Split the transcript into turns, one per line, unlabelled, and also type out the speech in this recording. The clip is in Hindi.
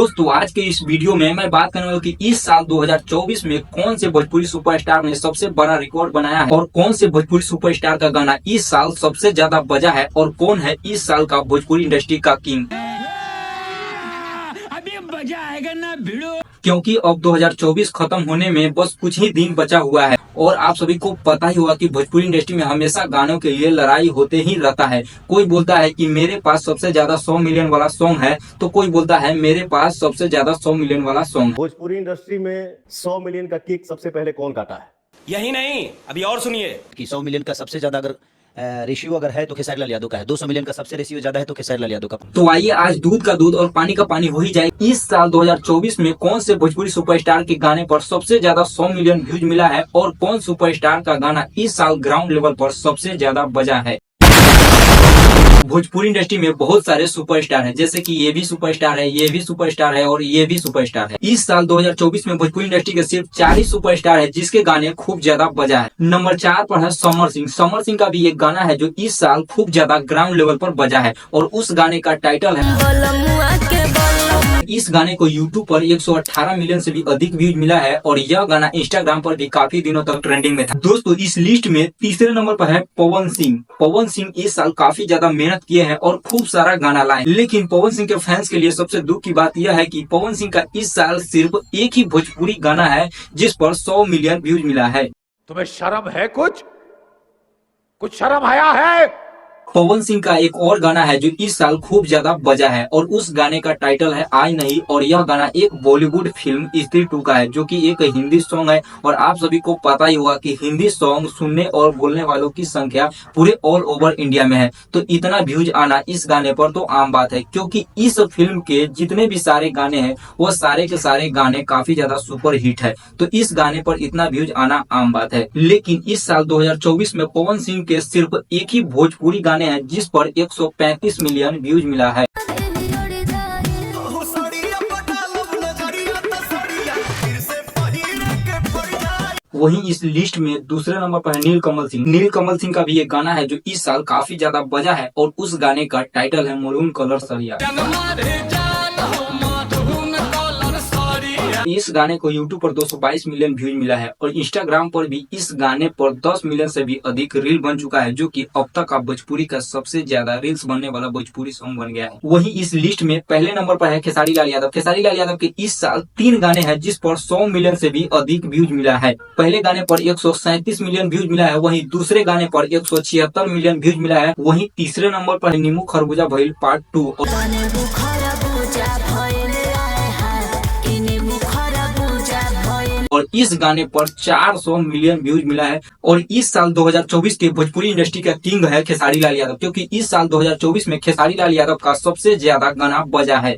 दोस्तों आज के इस वीडियो में मैं बात करने वाला हूँ कि इस साल 2024 में कौन से भोजपुरी सुपरस्टार ने सबसे बड़ा रिकॉर्ड बनाया है और कौन से भोजपुरी सुपरस्टार का गाना इस साल सबसे ज्यादा बजा है और कौन है इस साल का भोजपुरी इंडस्ट्री का किंग।
अभी मजा आएगा ना भिड़ो।
क्योंकि अब 2024 खत्म होने में बस कुछ ही दिन बचा हुआ है और आप सभी को पता ही होगा कि भोजपुरी इंडस्ट्री में हमेशा गानों के लिए लड़ाई होते ही रहता है। कोई बोलता है कि मेरे पास सबसे ज्यादा 100 मिलियन वाला सॉन्ग है तो कोई बोलता है मेरे पास सबसे ज्यादा 100 मिलियन वाला सॉन्ग है।
भोजपुरी इंडस्ट्री में 100 मिलियन का किक सबसे पहले कौन काटा है?
यही नहीं, अभी और सुनिए
कि 100 मिलियन का सबसे ज्यादा अगर रेशियो अगर है तो खेसारी लाल यादव का है। 200 मिलियन का सबसे रेशियो ज्यादा है तो खेसारी लाल यादव का।
तो आइए आज दूध का दूध और पानी का पानी हो ही जाए। इस साल 2024 में कौन से भोजपुरी सुपरस्टार के गाने पर सबसे ज्यादा 100 मिलियन व्यूज मिला है और कौन सुपरस्टार का गाना इस साल ग्राउंड लेवल पर सबसे ज्यादा बजा है। भोजपुरी इंडस्ट्री में बहुत सारे सुपरस्टार हैं, जैसे कि ये भी सुपरस्टार है, ये भी सुपरस्टार है और ये भी सुपरस्टार है। इस साल 2024 में भोजपुरी इंडस्ट्री के सिर्फ 4 ही सुपरस्टार है जिसके गाने खूब ज्यादा बजा है। नंबर 4 पर है समर सिंह। समर सिंह का भी एक गाना है जो इस साल खूब ज्यादा ग्राउंड लेवल पर बजा है और उस गाने का टाइटल है। इस गाने को YouTube पर 118 मिलियन से भी अधिक व्यूज मिला है और यह गाना Instagram पर भी काफी दिनों तक ट्रेंडिंग में था। दोस्तों इस लिस्ट में तीसरे नंबर पर है पवन सिंह। पवन सिंह इस साल काफी ज्यादा मेहनत किए हैं और खूब सारा गाना लाए, लेकिन पवन सिंह के फैंस के लिए सबसे दुख की बात यह है कि पवन सिंह का इस साल सिर्फ एक ही भोजपुरी गाना है जिस पर 100 मिलियन व्यूज मिला है।
तुम्हें शर्म है? कुछ शर्म आया है?
पवन सिंह का एक और गाना है जो इस साल खूब ज्यादा बजा है और उस गाने का टाइटल है आई नहीं और यह गाना एक बॉलीवुड फिल्म स्त्री 2 का है जो कि एक हिंदी सॉन्ग है और आप सभी को पता ही होगा कि हिंदी सॉन्ग सुनने और बोलने वालों की संख्या पूरे ऑल ओवर इंडिया में है, तो इतना व्यूज आना इस गाने पर तो आम बात है क्योंकि इस फिल्म के जितने भी सारे गाने हैं वो सारे के सारे गाने काफी ज्यादा सुपर हिट है, तो इस गाने पर इतना व्यूज आना आम बात है। लेकिन इस साल 2024 में पवन सिंह के सिर्फ एक ही भोजपुरी गाने हैं जिस पर 135 मिलियन व्यूज मिला है। वहीं इस लिस्ट में दूसरे नंबर पर है नीलकमल सिंह। नीलकमल सिंह का भी एक गाना है जो इस साल काफी ज्यादा बजा है और उस गाने का टाइटल है मरून कलर सरिया। इस गाने को YouTube पर 222 मिलियन व्यूज मिला है और Instagram पर भी इस गाने पर 10 मिलियन से भी अधिक रील बन चुका है जो कि अब तक का भोजपुरी का सबसे ज्यादा रील्स बनने वाला भोजपुरी सॉन्ग बन गया है। वहीं इस लिस्ट में पहले नंबर पर है खेसारी लाल यादव। खेसारी लाल यादव के इस साल 3 गाने हैं जिस पर 100 मिलियन से भी अधिक व्यूज मिला है। पहले गाने पर 137 मिलियन व्यूज मिला है, वहीं दूसरे गाने पर 176 मिलियन व्यूज मिला है, वहीं तीसरे नंबर पर है नींबू खरबूजा भइल पार्ट 2 और इस गाने पर 400 मिलियन व्यूज मिला है। और इस साल 2024 के भोजपुरी इंडस्ट्री का किंग है खेसारी लाल यादव क्योंकि इस साल 2024 में खेसारी लाल यादव का सबसे ज्यादा गाना बजा है।